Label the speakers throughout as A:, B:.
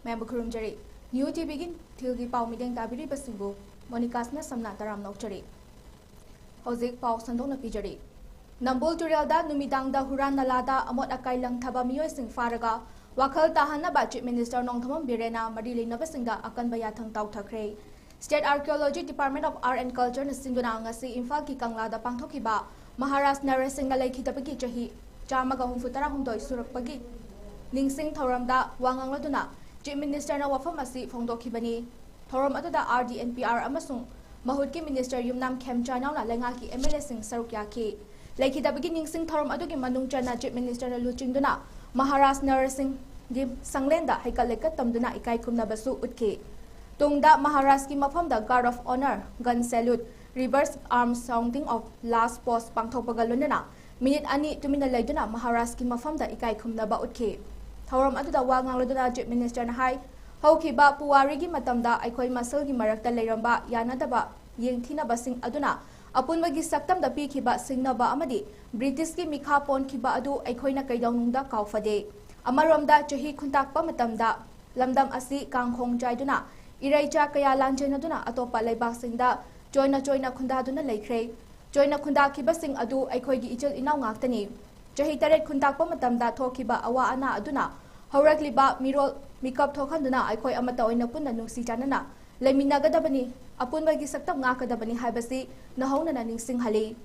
A: Member Kurumjari, newtv begin till the Pau meeting Tabiri Basingo, Monicasna Samna Taram Nokchari. Hozik Pau Sandona Pijari. Nambul Turelda, Numidanga Huran Nalada, Amot Akailang Tabamio Sing Faraga, Wakal Tahana Budget Minister Nongtamam Birena, Madili Novasinga, Akan Bayatang Tau Takre. State Archaeology Department of Art and Culture Sinduna Ngasi Infal Kikanglada Pangtokiba, Maharas Narasinga Lake Hitapaki Jahi, Jamaga Humfutara Hundoi Surapagi. Ningsing Thoramda, Wangangaduna. Chief Minister na wafam asi phongdokibani thorom atuda RDNPR amasung mahutki Minister Yumnam Khemchanaw na lengaki MLA sing sarukya ki lekida beginning sing thorom adugi manungchana Chief Minister na luchingduna Maharas Narsing gi sanglenda haikaleka tamduna ikai kumna basu utki tungda Maharas ki mafamda Guard of Honor gun salute reverse arms sounding of last post pangthokpagalunna minute ani tumina laiduna Maharas ki mafamda ikai kumna ba utki Thorom atuda wangangloduna Chief Minister na hai haukiba puwarigi matamda aikoi masalgi marakta leiramba yanadaba yengthinabasing aduna apunbagi saktamda pikhiba singnaba amadi British ki mikha ponkiba adu aikoina kaidawnungda kaufade amaromda chahi khuntakpa matamda lamdam asi kangkhong jaiduna iraicha kaya lanjenaduna atopa leibasingda joina khundaduna leikhre joina khundakibasing adu aikoigi ichil inaw ngaktani Jahi taret kuntak pa matamda thokiba awa ana aduna haurakliba mirol mikap thokhanduna aikoi amata oina punna nungsi janana leminagadabani apunbagi saktam ngakadabani haibasi nahawna ningsing hali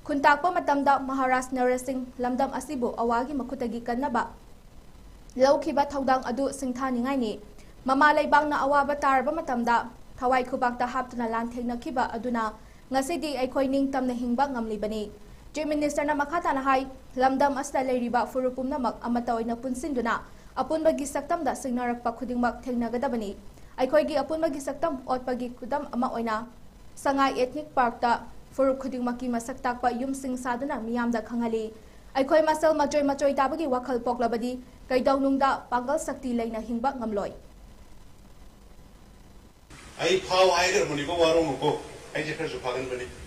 A: kuntak pa matamda Maharas Narasing lamdam asibu awagi makutagi kannaba lawkiba thaudang adu singthaningai ni mama leibang na awaba tarba matamda thawai khubakta haptuna lanthengnakiba aduna ngasidi aikoi ningtamna hingba ngamlibani Chief Minister na makata na hai lamdam asla leiriba furupum namak amata oina punsinduna apunbagi saktamda singnarakpa khudingmak thengnagadabani aikhoigi apunbagi saktam otpagi kudam ama oina Sangai Ethnic Park ta furup khudingmaki masaktakpa yumsing saduna miyamda khangali aikhoi masal machoi tabagi wakhal poklabadi kaidawnungda pangal sakti leina hingba ngamloi
B: ai phau aigar muni ko warong ko ai je kharju phagan bani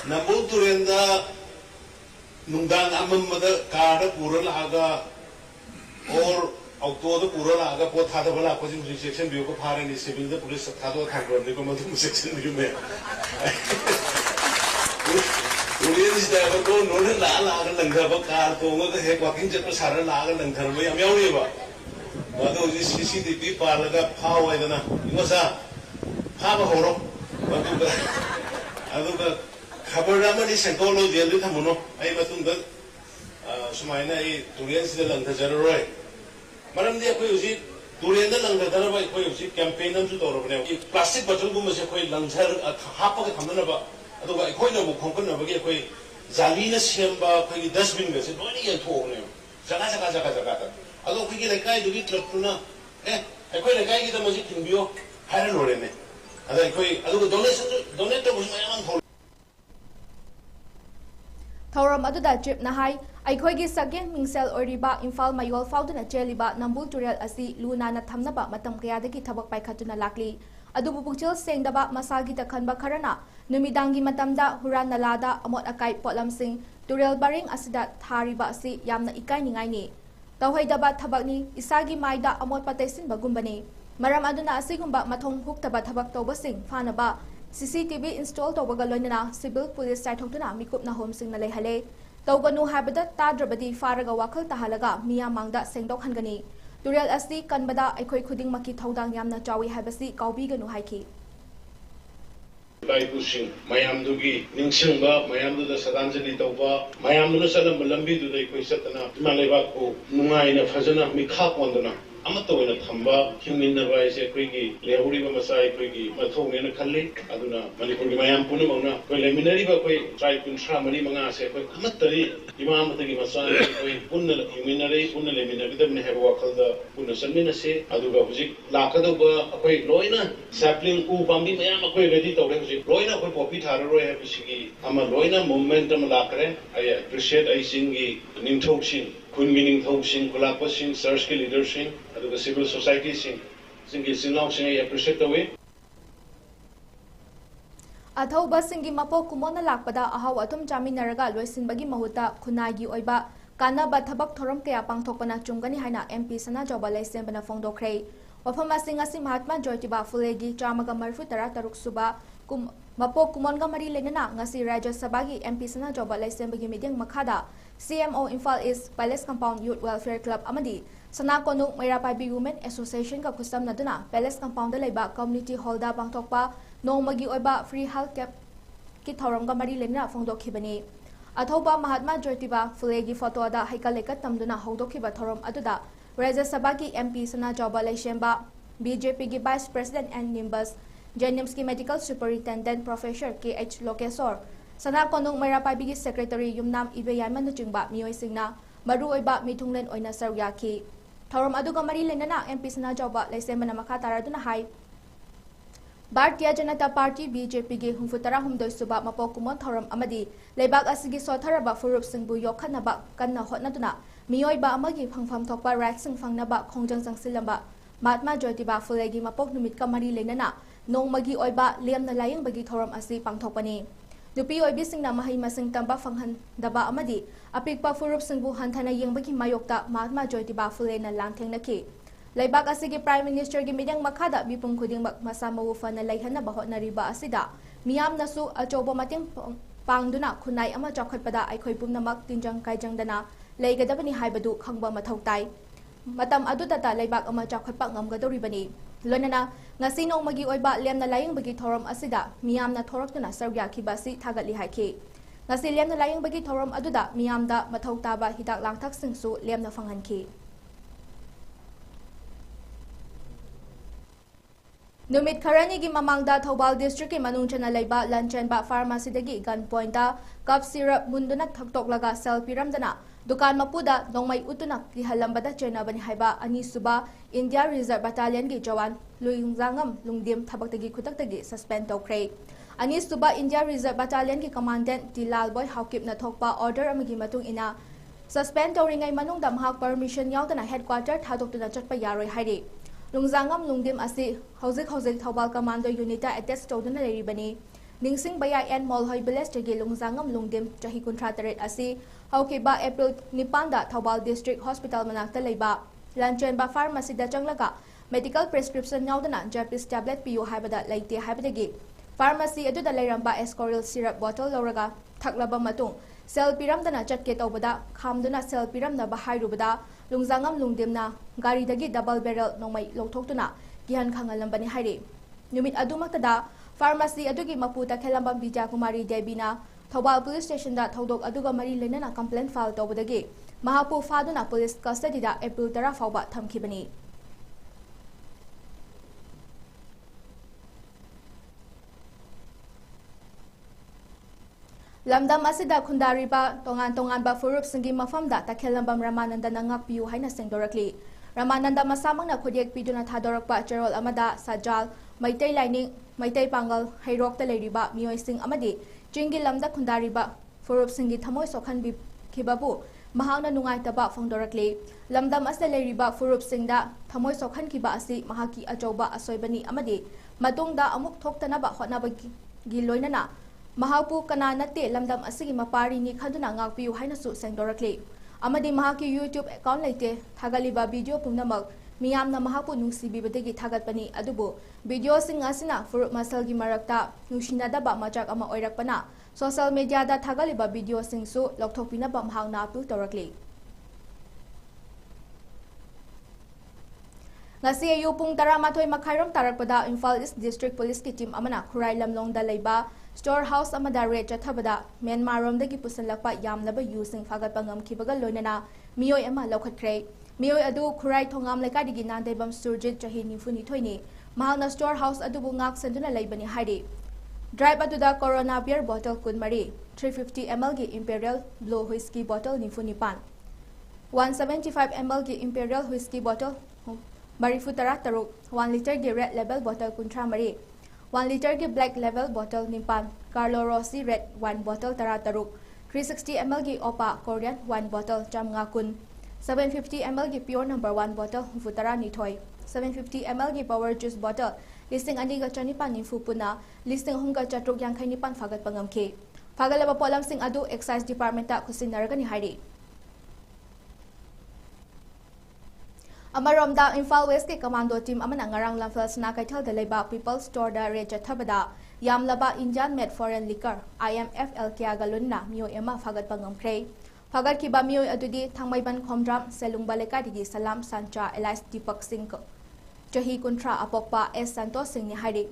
B: Nambul Turenda Nungdang Amamada Kada Puralaga or October Puralaga Potada Position Section Buko Parani Civil the Police Tado Kango Nicomatum section you may. Urians never go no Lala and Gaba car to the heck walking Jeppasara Laga and Karmay Amuriva. What those CCTV Parlaga Power I don't know. It was a Pava Horo. I do Kabarama is a colo the Litamuno, I Matunda Sumaina, Turians the Lantajaroi. Madam de Aquisi, Turian the Lantajaroi, campaign to Doro. Plastic Batulum was a quite Lantar at half of the Kamanaba, otherwise, quite a Konkanaba, Zalina Shemba, dustbin, it's only a toll. Zanazakazakazakata. Although we get a guy to get Lapuna, I quite a guy get the music in Bio, I don't know him. And I quite, I donate was my own.
A: Thorom aduda Chief na hai aikhoigi sagyen mingsel oriba Imphal Mayol fauduna cheliba Nambul Turel asi luna na thamnaba matam kayadagi thabak paikhatuna lakli adubu pukchil sengdaba masagi ta khanba kharana numidangi matamda huran nalada amot akai potlamsing Turel baring asida thariba asi yamna ikai ningai ni tawhaidaba thabakni isagi maida amot patesin bagumbani maram aduna asigumba mathong huktaba thabak tawbasing phanaba CCTV install to Bagaloina, Civil Police site Hotuna, Mikup na home sing na lehale. तौगनु हाबदा ताद्रबदी फारगा वाखल ताहलगा मिया मांगदा सेंगदोकहनगनी तुरेल असि कनबदा अखोय खुदिंगमकी थौदांग यामना चावी हाबसी काउबीगनु हाइखि
B: Baipusing mayamdugi ningsingba mayamduda sadanjali tawba mayamduna salam lambiduda ikoi satana maleba ko nungaina phajana mikha kondana amata oina thamba hingminna baise koigi lehuri ba masai koigi mathongena khalli aduna manipur gi mayam puna mauna koi leminari ba koi tribe kuntra mari manga se koi amatari imamata gi masai koi punna hingminari punna leminari dabne heba wakhalda punna sanmina se aduga hujik lakada ba koi loina sapling u pambi mayam koi ready tawre hujik loina koi popi tharo hai bisigi ama loina momentum lakre I appreciate I singi ningthopsing kungining thopsing kulakpasing search ki leadership aduga civil society singi sinlausing I appreciate the way
A: अथौबा सिंगी मपो कुमोना लाकपदा अहाव अथुम चामिनरगा लोइसिनबगी महुता खुनागी ओइबा कानाबा थबक theorem कया पांगथोकपना चुंगनी हाइना MP सना जौबा लैसेंबना फोंदोखरे वफम असिंगासी महात्मा ज्योतिबा फुलेगी चामगा मरफु तरा तरुक सुबा मपो कुमोनगा मरी लेनना ngasi Rajya Sabha की MP Sanajaoba लैसेंबगी meeting मखादा CMO Imphal east palace compound youth welfare club अमदी सना कोनु मैरापाबी वुमेन एसोसिएशन का खुसम नदुना पैलेस कंपाउंड लेबा कम्युनिटी हॉलदा पांगथोकपा नोंमगी ओइबा फ्री हेल्थ कैंप की थौरमगा मरी लेना फोंदोखिबनी अथौबा महात्मा ज्योतिबा फुलेगी फोटोदा हैकलेका तमदुना हौदोखिबा थौरम अदुदा राज्य सभा की MP Sanajaoba Leishemba BJP की वाइस प्रेसिडेंट एंड निम्बस जेनिम्स की medical superintendent professor KH Lokeshwar Sana Konung मैरापाबी की सेक्रेटरी युमनाम इबेयामन चिंबा मियोइसिंगना मरु ओइबा मिथुंगलेन ओइना सरयाखी थौरम अदुगा मरी लेना एमपी सना जौबा लैसेंबना मखा तारादुना high Bharatiya Janata party BJP की हुंफुतरा हुमदोइसुबा मपो कुमोन थौरम अमदी लेबाक असिगी सोथरबा फुरुप सिंगबु योखनबा कन्ना होटनदुना मियोइबा अमगी फंगफम थोकपा राइट सिंग फंगनबा खोंजंग संगसिलंबा महात्मा ज्योतिबा फुलेगी मपोक नुमित का मरी लेना नोंमगी ओइबा लेमना लायंगबगी थौरम असि पांगथोकपनी नुपी ओइबी सिंगना महै मसिंग तंबा फंगहनदबा अमदी अपिकपा फुरुप सिंगबु हंथना यंगबगी मायोक्ता महात्मा ज्योतिबा फुलेना लांथेंगनखि लेबाक असिगी प्राइम मिनिस्टर की मीडिंग मखादा मिपुम खुदिंगमक मसा मवु फना लैहनबा होटनरिबा असिदा मियामनसु अचौबा मतेंग पांगदुना खुनाई अमा चौखटपदा अखोय पुमनमक तिंजंग कायजंगदना लेगदबनी हाइबदु खंगबा मथौ ताई मतम अदुदता लेबाक अमा चौखटपा ngamgadoribani लोनना ngasi nongmagi oiba lemna layingbagi thorom asida miyamna thorokna sargyakhiba si thagatli haikhi ngasi lemna layingbagi thorom aduda miyamda mathau taba hidak langthak singsu lemna fanghanki नुमित खरनी की ममांगदा थौबाल डिस्ट्रिक्ट के मनुंचना लेबा लंचनबा फार्मेसी दगी गन पॉइंटा कप सिरप मुंदुना थक्तोकलगा sale पिरमदना दुकान मपुदा नोंमै उतुना की हलंबदा चेनाबनी हाइबा अनीसुबा इंडिया रिजर्व बटालियन की जवान लुइंगजांगम लुंगदिम थबकतगी खुतकतगी सस्पेंड तौखरे अनीसुबा इंडिया रिजर्व बटालियन की कमांडेंट दिलाल बॉय हाउकिपना थोकपा ऑर्डर अमगी मतुंग इना सस्पेंड तौरिंगै मनुंगदा महाक परमिशन यावदना हेडक्वार्टर थादोक्तुना चटपा यारोय हाइरे लुंगजांगम लुंगदिम असी हौजिक थौबाल कमांडो यूनिट अटैच तौदुना लेरिबनी निंगसिंग बया एन मॉलहै विलेज तगी लुंगजांगम लुंगदिम चाही 38 असी हौकिबा एप्रिल 9 थौबाल डिस्ट्रिक्ट हॉस्पिटल मनाक्ता लेबा लंचनबा फार्मेसीदा चंगलगा मेडिकल प्रिस्क्रिप्शन यावदना जैपिस टैबलेट पियो हाइबदा लेते हाइबदगी फार्मेसी अदुदा लेरंबा एस्कोरिल सिरप बोतल लौरगा थकलबा मतुंग सेल पिरमदना चटके तौबदा खामदुना सेल पिरमनबा हाइरुबदा लुंगजांगम लुंगदिमना गारीदगी डबल बैरल नोंमै लौथोक्तुना गिहन खांगलंबनी हाइरे नुमित अदुमक्तदा फार्मेसी अदुगी मपुता खेलंबा विजय कुमारी देवीना थौबाल पुलिस स्टेशन दा थौदोक अदुगा मरी लेनना कंप्लेंट फाइल तौबदगी महापु फादुना पुलिस कस्टडीदा एप्रिल 10 फाउबा थमखिबनी लमदम असिदा खुंदारिबा तोंगान तोंगानबा फुरुप सिंगी मफमदा तखेलंबम रामानंदना ngakpiu haina sengdorakli रामानंद मसामंगना खुदियक पिदुना थादोरकपा चरोल अमदा सजाल मैतै लाइनिंग मैतै पांगल हैरोक्ता लेरिबा मियोइसिंग अमदी चिंगी लमदा खुंदारिबा फुरुप सिंगी थमोय सोखनबि खिबाबु महांगना नुंगाइतबा फोंदोरकली लमदम असे लेरिबा फुरुप सिंगदा थमोय सोखनखिबा असि महाकी अचौबा असोयबनी अमदी मतुंगदा अमुक थोक्तनबा होटनाबगी लोइनना महापु कना नते लमदम असिगी मपारिनी खदुना ngakpiu hainasu sengdorakli amadi mahaki YouTube account leite thagaliba video pumnamak miyamna mahapu nungsibibadegi thagatpani adubu video sing asina furup masal gi marakta nushinadaba machak ama oirakpana social media दा थागलिबा वीडियो सिंगसु लौथोकपिनबा महांगना अपील तौरकली ngasi ayu pung 12 makhairom tarakpada Imphal East District Police ki team amana Khurai Lamlong da leiba storehouse amada raid chathabada Myanmar rom da ki pusanlakpa yamlaba using fagat pangam khibaga loinana miyoi ama lokhatkre miyoi adu Khurai thongam lekai digi nandaibam Surjit chahi nifuni thoini mahangna storehouse adu bu ngak senduna leibani haidi drive adu da corona beer bottle kunmari 350 ml ki imperial blue whiskey bottle nifuni pan 175 ml ki imperial whiskey bottle Marifutara taruk 1 liter ki red label bottle kuntra mari 1 liter ki black label bottle nimpan Carlo Rossi red 1 bottle tara taruk 360 ml ki opa Korean 1 bottle chamnga kun 750 ml ki pure number 1 bottle futara nithoi 750 ml ki power juice bottle listing ani ga chani pan ni fupuna listing hum ga chatruk yang khaini pan fagat pangam ke fagalaba polam sing adu excise department ta khusinarga ni hari Amaromda Imphal West ke commando team amana ngarang lamfel sna kaithal da leiba people store da re chathabada yamlaba Indian made foreign liquor IMF LK galunna mio ema fagat pangam khrei fagat ki ba mio adudi thangmaiban khomdram selungba leka digi salam sancha Elias Deepak Singh chahi kuntra apokpa S Santos Singh ni haidi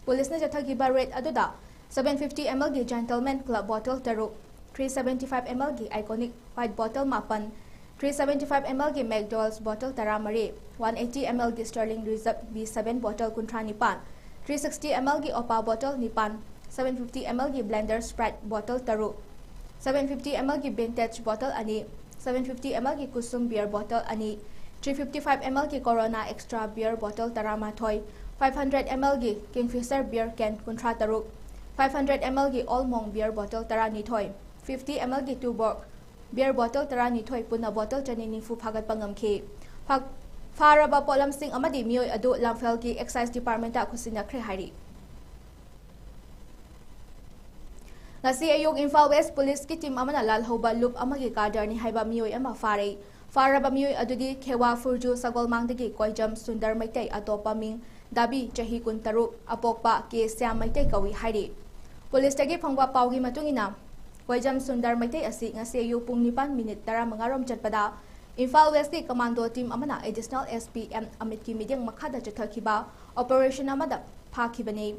A: police ne jathagi ba rate aduda 750 ml ki gentleman club bottle taru 375 ml ki iconic white bottle mapan 375 ml ki McDowell's bottle taramari 180 ml ki Sterling Reserve B7 bottle kuntra nipan 360 ml ki Opa bottle nipan 750 ml ki Blender Sprite bottle taru 750 ml ki Vintage bottle ani 750 ml ki Kusum beer bottle ani 355 ml ki Corona extra beer bottle tarama thoi 500 ml ki Kingfisher beer can kuntra taru 500 ml ki All Monk beer bottle tarani thoi 50 ml ki Tuborg beer bottle tarani thoi puna bottle chani nifu phagat pangam khe faraba polam sing amadi mioi adu lamphel ki excise department ta khusina khre hari ngasi ayog Imphal West police ki team amana lal hoba loop amagi kadar ni haiba mioi ama farei faraba mioi adudi khewa furju sagol mangdagi koijam sundar maitai atopa ming dabi chahi kun taru apokpa ke syam maitai kawi hari police tagi phangwa pawgi matungina Koijam Sundar Maitai asi ngasi ayu pung 9 minute 15 rom chatpada Imphal West ki commando team amana additional SPM Amit ki miding makhada chathakiba operation amada phakibani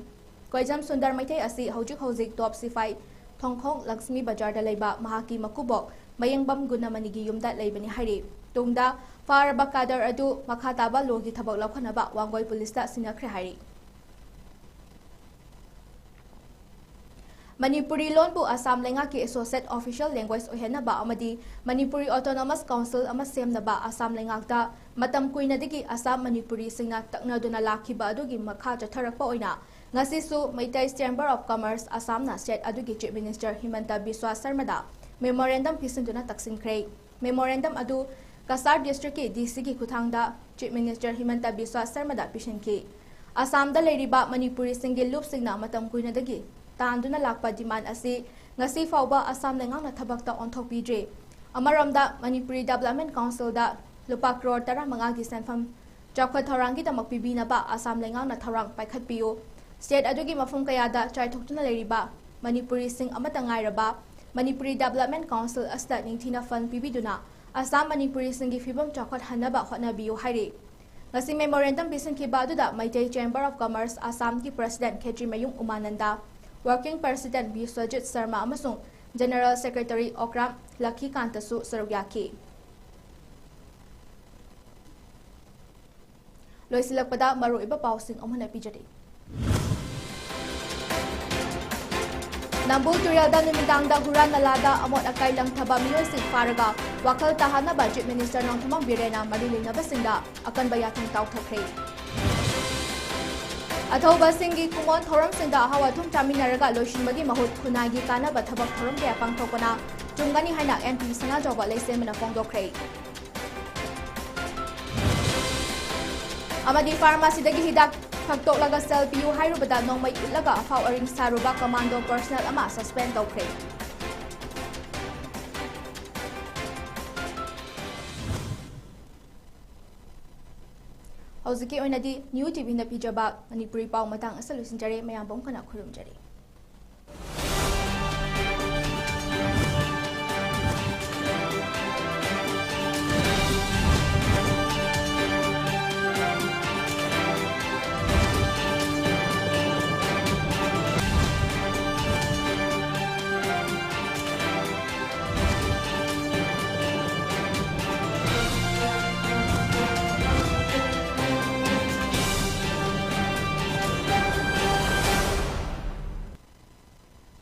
A: Koijam Sundar Maitai asi hojik top sifai thongkhong Lakshmi Bazar da leiba mahaki makubok mayengbam gunamani gi yumda leibani hari tungda faraba kadar adu makhata ba logi thabak lakhanaba wangoi police ta sinakhre hari Manipuri loan bu Assam lenga ki associate official language ohena ba amadi Manipuri Autonomous Council ama semna ba Assam lenga ta matam kuina digi Assam Manipuri singna takna duna lakhi ba adugi makha chatharakpa oina ngasi su Maitai Chamber of Commerce Assam na state adugi chief minister Himanta Biswa Sarma da memorandum pisinduna taksin khrei memorandum adu Kasar district ki DC ki kuthangda chief minister Himanta Biswa Sarma da pishinki Assam da leiriba Manipuri single loop singna matam kuina dagi Tanduna lakpa demand asi ngasi fauba Assam lengang na thabakta onthok pidre amaramda Manipuri Development Council da lupa crore tara manga gi sanfam chakwa thorangi da makpibina ba Assam lengang na tharang paikhat piyo state adugi mafum kaya da chai thoktuna leriba Manipuri sing amata ngairaba Manipuri Development Council asta ningthina fund pibiduna Assam Manipuri sing gi fibam chakwat hanaba hotna biyo haire ngasi memorandum bisin ki badu da Maitai Chamber of Commerce Assam ki president Khetri Mayung Umananda Working President Biswajit Sharma amasung General Secretary Okram Lakhi Kantasu Sarugyaki Loisilakpada maru iba pausing omhana pijari Nambul Turialda Numidangda Huran Nalada Amot Akai Lang Thaba Miyoi Sing Faraga Wakal Tahana Budget Minister Nongthumam Birena Marilina Basinda Akan Bayatang Tauthakre Athoba Singi Kumon Thoram Sinda Hawa Thum Taminaraga Loshinbagi Mahut Kunagi Kana Bathabak Thoram Kaya Pangthokana Jungani Haina MP Sana Joba Laisemana Fongdokre Amadi Pharmacy Dagi Hidak Faktok Laga Sel Piu Hairubada Nongmai Ulaga Afau Aring Saruba Commando Personnel Ama Suspend Dokre Hoziki oinadi newtv na pijaba Manipuri pau matang asalusin jare mayambong kana khurum jare